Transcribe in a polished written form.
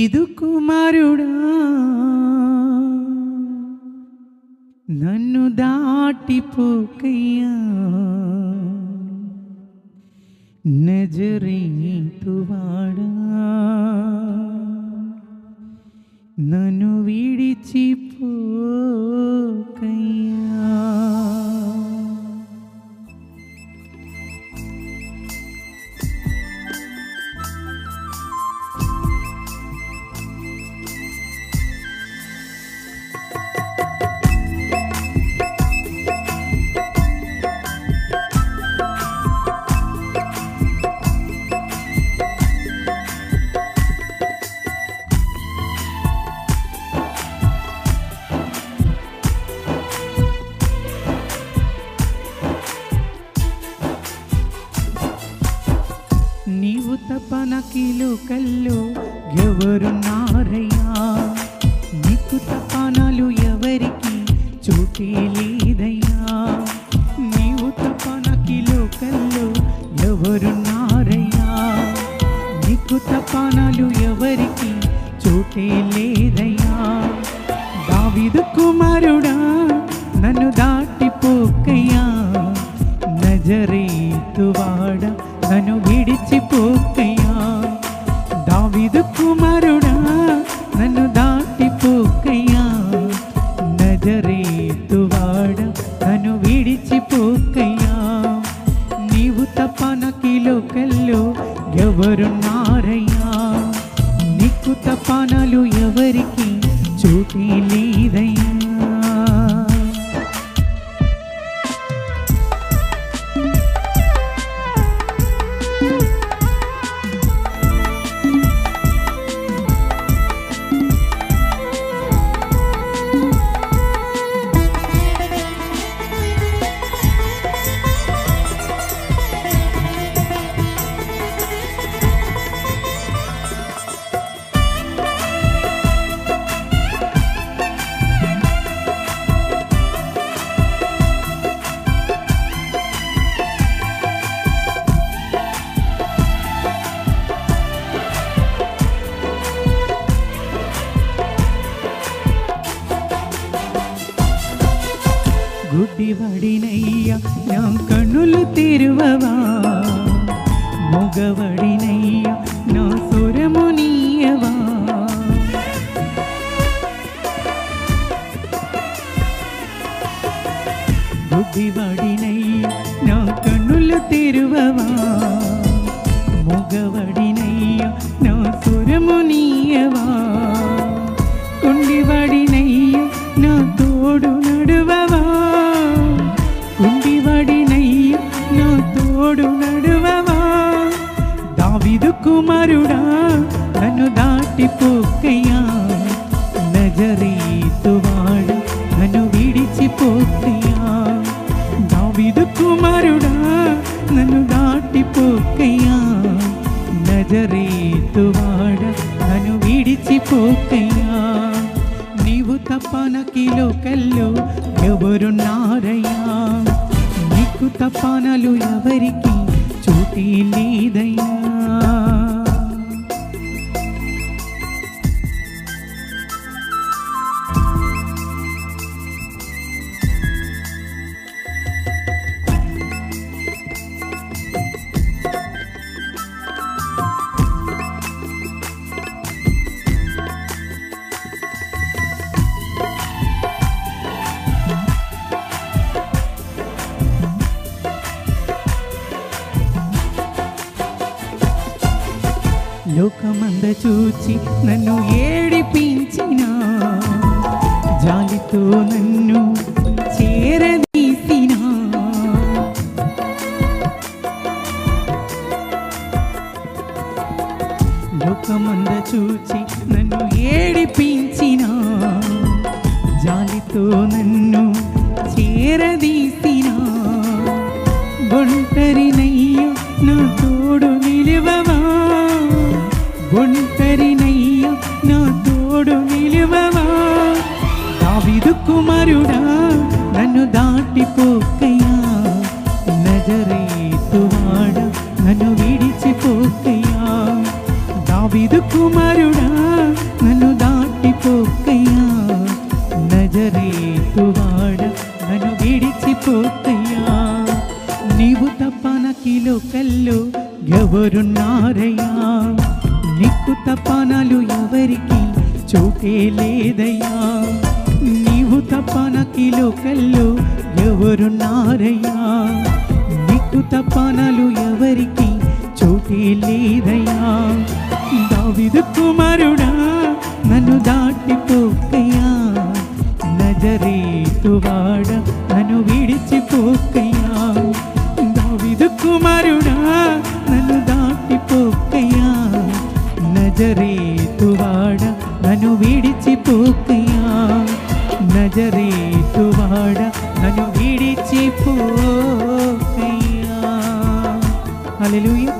దావీదు కుమారుడా నన్ను దాటిపోకయ్యా, నజరేతువాడా నన్ను విడిచిపోకయ్యా. నీవు తప్ప నాకీ లోకల్లో ఎవరున్నారయ్యా, నీకు తప్ప నాలు ఎవరికి చోటే లేదయ్యా. నీవు తప్ప నాకీ లోకల్లో ఎవరున్నారయ్యా, నీకు తప్ప నాలు ఎవరికి చోటే లేదయ్యా. దావీదు కుమారుడా నన్ను దాటిపోకయ్యా, నజరేతువాడా నన్ను విడిచిపోకయ్యా. దావీదు కుమారుడా నన్ను దాటిపోకయ్యా, నజరేతువాడా నన్ను విడిచిపోకయ్యా. నీవు తప్ప నాకీ లోకల్లో ఎవరున్నారయ్యా, నీకు తప్ప నాలు ఎవరికి చోటే లేదయ్యా. గుడ్డివాడినయ్యా నా కన్నులు తెరువవా, మొగవాడినయ్యా నా స్వరము నీయవా. గుడ్డివాడినయ్యా నా కన్నులు తెరువవా, మొగవాడినయ్యా నా స్వరము నీయవా. కొండివాడినయ్యా నా తోడు నడువవా, కుండివాడినయ్యా నా తోడు నడువవా. దావీదు కుమారుడా నన్ను దాటిపోకయ్యా, నజరేతువాడా నన్ను విడిచిపోకయ్యా. దావీదు కుమారుడా నన్ను దాటిపోకయ్యా, నజరేతువాడా నన్ను విడిచిపోకయ్యా. నీవు తప్ప నాకీ లోకల్లో ఎవరున్నారయ్యా, నీకు తప్ప నాలు ఎవరికి చోటే లేదయ్యా. లోకమంద చూచి నన్ను ఏడిపించిన, జాలితో నన్ను చేరదీసిన. లోకమంద చూచి నన్ను ఏడిపించిన, జాలితో నన్ను చేరదీసిన. ఒంటరినయ్యా నా తోడు నిలువవా, ఒంటరినయ్యా నా తోడు నిలువవా. దావీదు కుమారుడా నన్ను దాటిపోకయ్యా, నజరేతువాడా నన్ను విడిచిపోకయ్యా. దావీదు కుమారుడా విడిచిపోకయ్యా. నీవు తప్ప నాకీ లోకల్లో ఎవరున్నారయ్యా, నీకు తప్ప నాలు ఎవరికి చోటే లేదయ్యా. నీవు తప్ప నాకీ లోకల్లో ఎవరున్నారయ్యా, నీకు తప్ప నాలు ఎవరికి చోటే లేదయ్యా. దావీదు కుమారుడా నన్ను దాటిపోకయ్యా, నజరేతువాడ నన్ను విడిచిపోకయ్యా. దావీదు కుమారుడా నన్ను దాటిపోకయ్యా, నజరేతువాడ నన్ను విడిచిపోకయ్యా. నజరేతువాడ నన్ను విడిచిపోకయ్యా. హల్లెలూయా.